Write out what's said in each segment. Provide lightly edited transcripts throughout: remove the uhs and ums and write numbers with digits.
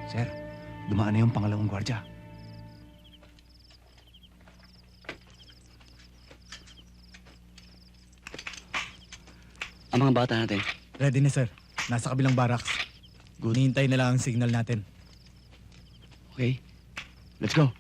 Sir, dumaan na yung pangalawang gwardya. Ang mga bata natin. Ready na, sir. Nasa kabilang barracks. Good. Hinihintay na lang ang signal natin. Okay? Let's go.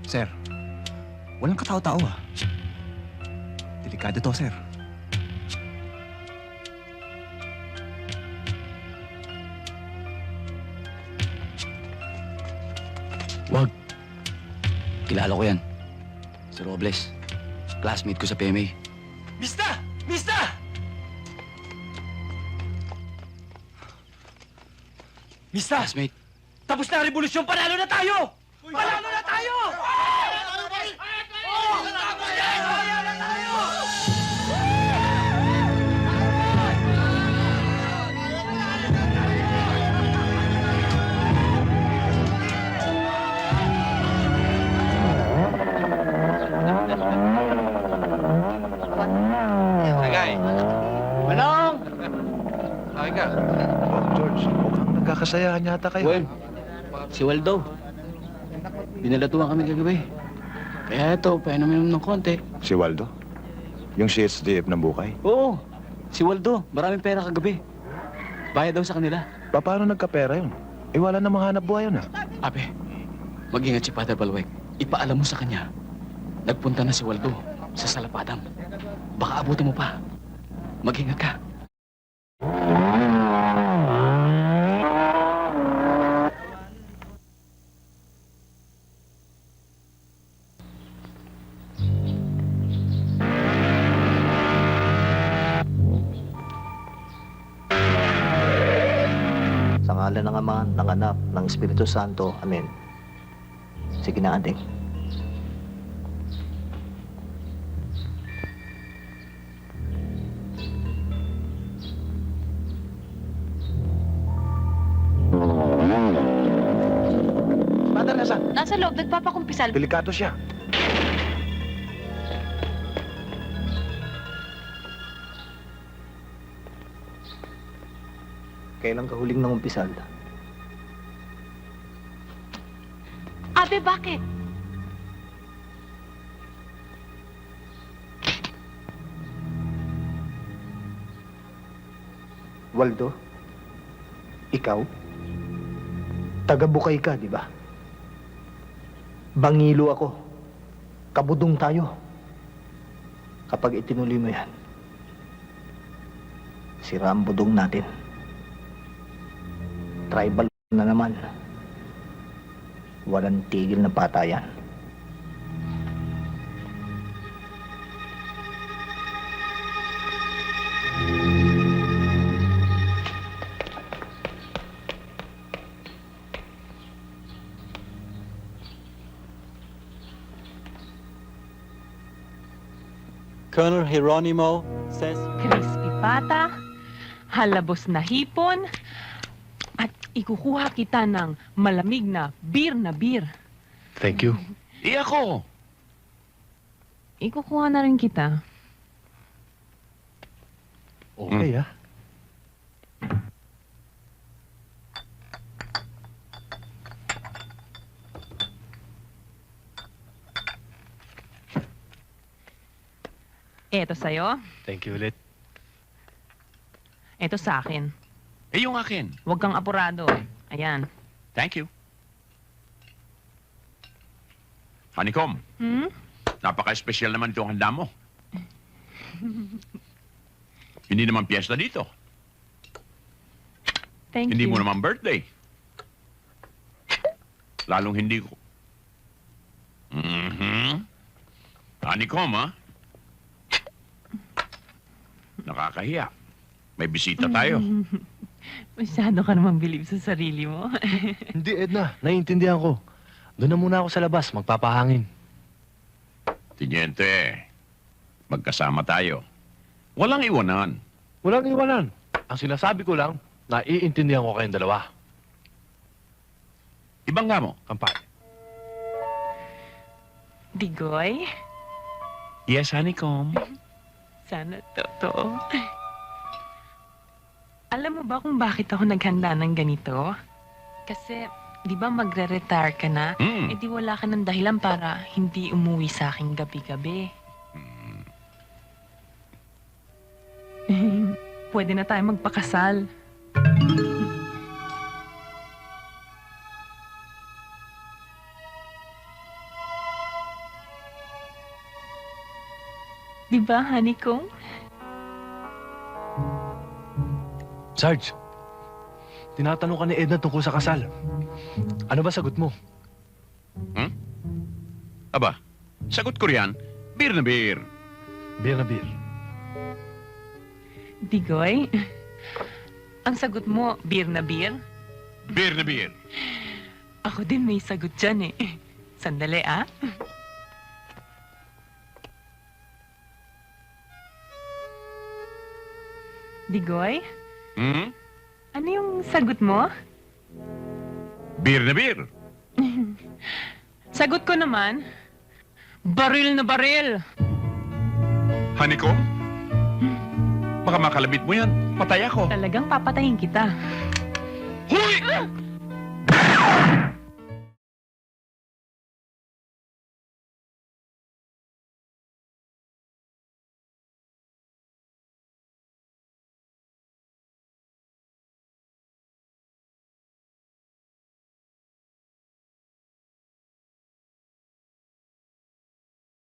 Sir, walang katao-tao ah. Delikado to, sir. Wag. Kilala ko yan. Si Robles. Classmate ko sa PMA. Mista! Mista! Mista! Classmate. Tapos na ang revolusyon! Panalo na tayo! Panalo na tayo! Tagay. Manong! Okay ka. Oh, George, mukhang nagkakasayahan yata kayo. Gwen. Si Waldo. Binalatuan kami kagabi. Kaya ito, painom-inom ng konti. Si Waldo? Yung CSDF ng Bukay? Oo. Si Waldo. Maraming pera kagabi. Bayad daw sa kanila. Paano nagkapera yun? Eh, wala namang hanap buhay yun, ah. Abe, mag-ingat si Father Balweg. Ipaalam mo sa kanya. Nagpunta na si Waldo sa Salapadam. Baka abutin mo pa. Mag-ingat ka. Sa ngalan ng Ama, ng Anak, ng Espiritu Santo. Amen. Sige na, adik. Father, nasaan? Nasa loob, nagpapakumpisal. Delikado siya. Kailan ka huling nangumpisal? Abe, bakit? Waldo? Ikaw? Taga-Bukay ka, di ba? Bangilo ako. Kabudong tayo. Kapag itinuloy mo yan, sira ang budong natin. Tribal na naman. Walang tigil na patayan. Colonel Geronimo says... Crispy pata, halabos na hipon, at ikukuha kita ng malamig na beer. Thank you. Ako! Ikukuha na rin kita. Okay, ah. Eto sa'yo, Thank you ulit. eto sa akin. Eh, yung akin. Huwag kang apurado. Ayan. Thank you. Honeycomb, Hmm? napaka-espesyal naman itong handa mo. Hindi naman piyesta dito. Thank Hindi you. mo naman birthday. Lalong hindi ko. Honeycomb, ha? Nakakahiya. May bisita tayo. Masyado ka naman bilib sa sarili mo. Hindi, Edna. Naiintindihan ko. Doon na muna ako sa labas, magpapahangin. Tiniente, magkasama tayo. Walang iwanan. Walang iwanan. Ang sinasabi ko lang, naiintindihan ko kayong dalawa. Ibang nga mo. Kampay. Digoy, Yes, Honeycomb. sana totoo. Alam mo ba kung bakit ako naghanda ng ganito? Kasi, di ba magre-retire ka na? Hmm. Eh di wala ka ng dahilan para hindi umuwi sa akin gabi-gabi. Pwede na tayo magpakasal. Di ba, Honeycomb? Sarge, tinatanong ka ni Edna tungkol sa kasal. Ano ba sagot mo? Aba, sagot ko riyan, beer na beer. Beer na beer. Digoy, ang sagot mo, beer na beer? Beer na beer. Ako din may sagot dyan eh. Sandali ah. Digoy, Hmm? ano yung sagot mo? Beer na beer. Sagot ko naman, baril na baril. Honeycomb? Baka makalabit mo yan. Patay ako. Talagang papatayin kita. Huy!